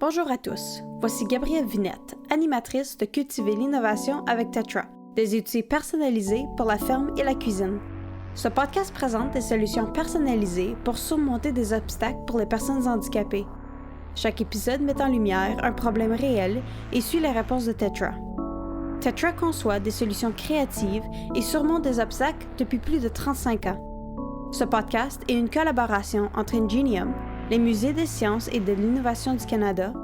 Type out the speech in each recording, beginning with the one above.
Bonjour à tous, voici Gabrielle Vinette, animatrice de Cultiver l'innovation avec Tetra, des outils personnalisés pour la ferme et la cuisine. Ce podcast présente des solutions personnalisées pour surmonter des obstacles pour les personnes handicapées. Chaque épisode met en lumière un problème réel et suit les réponses de Tetra. Tetra conçoit des solutions créatives et surmonte des obstacles depuis plus de 35 ans. Ce podcast est une collaboration entre Ingenium, les Musées des sciences et de l'innovation du Canada,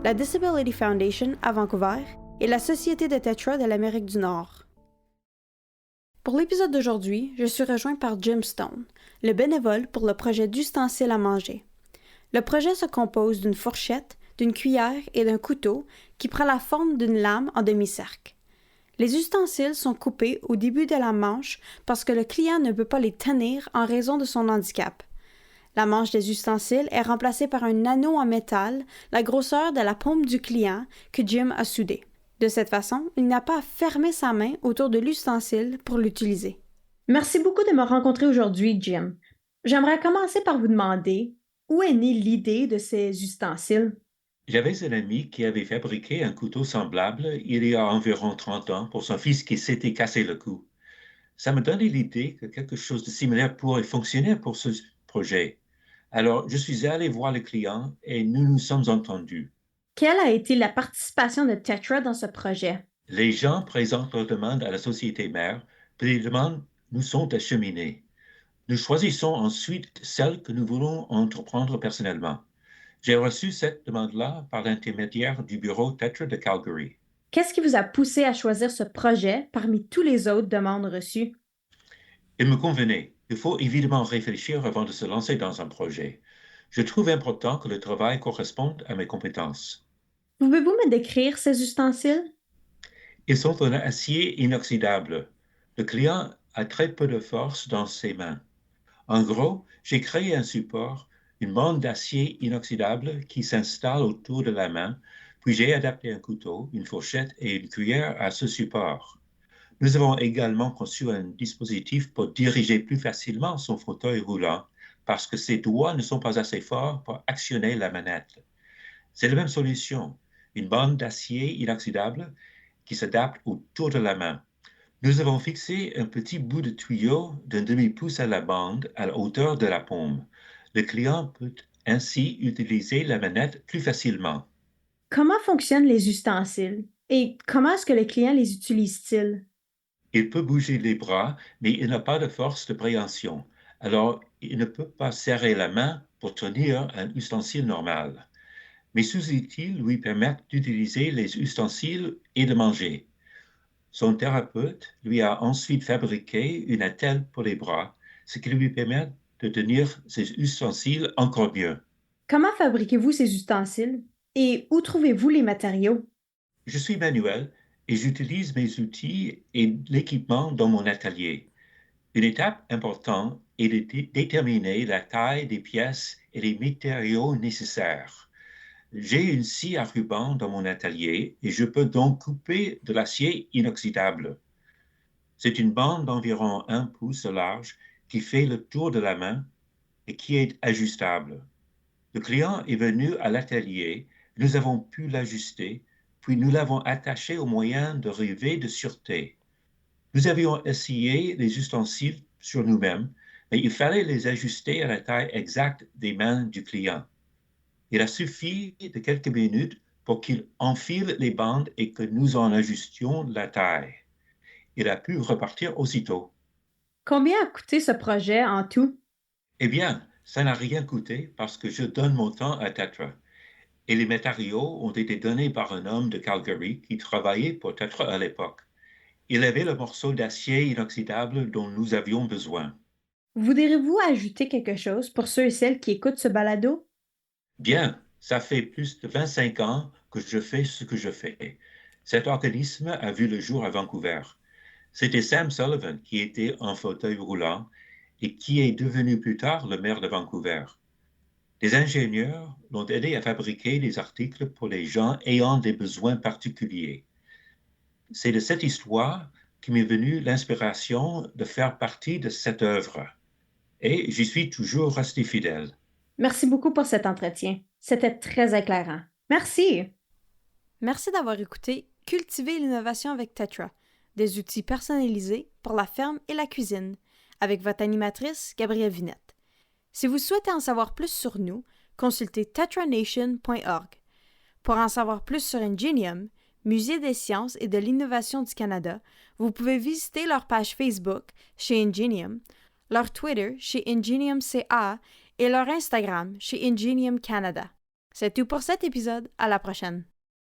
la Disability Foundation à Vancouver et la Société de Tetra de l'Amérique du Nord. Pour l'épisode d'aujourd'hui, je suis rejoint par Jim Stone, le bénévole pour le projet d'ustensiles à manger. Le projet se compose d'une fourchette, d'une cuillère et d'un couteau qui prend la forme d'une lame en demi-cercle. Les ustensiles sont coupés au début de la manche parce que le client ne peut pas les tenir en raison de son handicap. La manche des ustensiles est remplacée par un anneau en métal, la grosseur de la paume du client que Jim a soudé. De cette façon, il n'a pas à fermer sa main autour de l'ustensile pour l'utiliser. Merci beaucoup de me rencontrer aujourd'hui, Jim. J'aimerais commencer par vous demander où est née l'idée de ces ustensiles? J'avais un ami qui avait fabriqué un couteau semblable il y a environ 30 ans pour son fils qui s'était cassé le cou. Ça me donnait l'idée que quelque chose de similaire pourrait fonctionner pour ce projet. Alors, je suis allé voir le client et nous nous sommes entendus. Quelle a été la participation de Tetra dans ce projet? Les gens présentent leurs demandes à la société mère, puis les demandes nous sont acheminées. Nous choisissons ensuite celles que nous voulons entreprendre personnellement. J'ai reçu cette demande-là par l'intermédiaire du bureau Tetra de Calgary. Qu'est-ce qui vous a poussé à choisir ce projet parmi tous les autres demandes reçues? Il me convenait. Il faut évidemment réfléchir avant de se lancer dans un projet. Je trouve important que le travail corresponde à mes compétences. Pouvez-vous me décrire ces ustensiles? Ils sont en acier inoxydable. Le client a très peu de force dans ses mains. En gros, j'ai créé un support, une bande d'acier inoxydable qui s'installe autour de la main, puis j'ai adapté un couteau, une fourchette et une cuillère à ce support. Nous avons également conçu un dispositif pour diriger plus facilement son fauteuil roulant parce que ses doigts ne sont pas assez forts pour actionner la manette. C'est la même solution, une bande d'acier inoxydable qui s'adapte autour de la main. Nous avons fixé un petit bout de tuyau d'un demi-pouce à la bande à la hauteur de la paume. Le client peut ainsi utiliser la manette plus facilement. Comment fonctionnent les ustensiles et comment est-ce que le client les utilise-t-il? Il peut bouger les bras, mais il n'a pas de force de préhension. Alors, il ne peut pas serrer la main pour tenir un ustensile normal. Mes sous-outils lui permettent d'utiliser les ustensiles et de manger. Son thérapeute lui a ensuite fabriqué une attelle pour les bras, ce qui lui permet de tenir ses ustensiles encore mieux. Comment fabriquez-vous ces ustensiles et où trouvez-vous les matériaux? Je suis manuel et j'utilise mes outils et l'équipement dans mon atelier. Une étape importante est de déterminer la taille des pièces et les matériaux nécessaires. J'ai une scie à ruban dans mon atelier et je peux donc couper de l'acier inoxydable. C'est une bande d'environ 1 pouce de large qui fait le tour de la main et qui est ajustable. Le client est venu à l'atelier, nous avons pu l'ajuster, puis nous l'avons attaché au moyen de rivets de sûreté. Nous avions essayé les ustensiles sur nous-mêmes, mais il fallait les ajuster à la taille exacte des mains du client. Il a suffi de quelques minutes pour qu'il enfile les bandes et que nous en ajustions la taille. Il a pu repartir aussitôt. Combien a coûté ce projet en tout? Eh bien, ça n'a rien coûté parce que je donne mon temps à Tetra. Et les matériaux ont été donnés par un homme de Calgary qui travaillait pour Tetra à l'époque. Il avait le morceau d'acier inoxydable dont nous avions besoin. Voudrez-vous ajouter quelque chose pour ceux et celles qui écoutent ce balado? Bien, ça fait plus de 25 ans que je fais ce que je fais. Cet organisme a vu le jour à Vancouver. C'était Sam Sullivan qui était en fauteuil roulant et qui est devenu plus tard le maire de Vancouver. Des ingénieurs l'ont aidé à fabriquer des articles pour les gens ayant des besoins particuliers. C'est de cette histoire qui m'est venue l'inspiration de faire partie de cette œuvre. Et j'y suis toujours resté fidèle. Merci beaucoup pour cet entretien. C'était très éclairant. Merci. Merci d'avoir écouté Cultiver l'innovation avec Tetra, des outils personnalisés pour la ferme et la cuisine, avec votre animatrice Gabrielle Vinette. Si vous souhaitez en savoir plus sur nous, consultez tetranation.org. Pour en savoir plus sur Ingenium, Musée des sciences et de l'innovation du Canada, vous pouvez visiter leur page Facebook chez Ingenium, leur Twitter chez IngeniumCA et leur Instagram chez Ingenium Canada. C'est tout pour cet épisode. À la prochaine.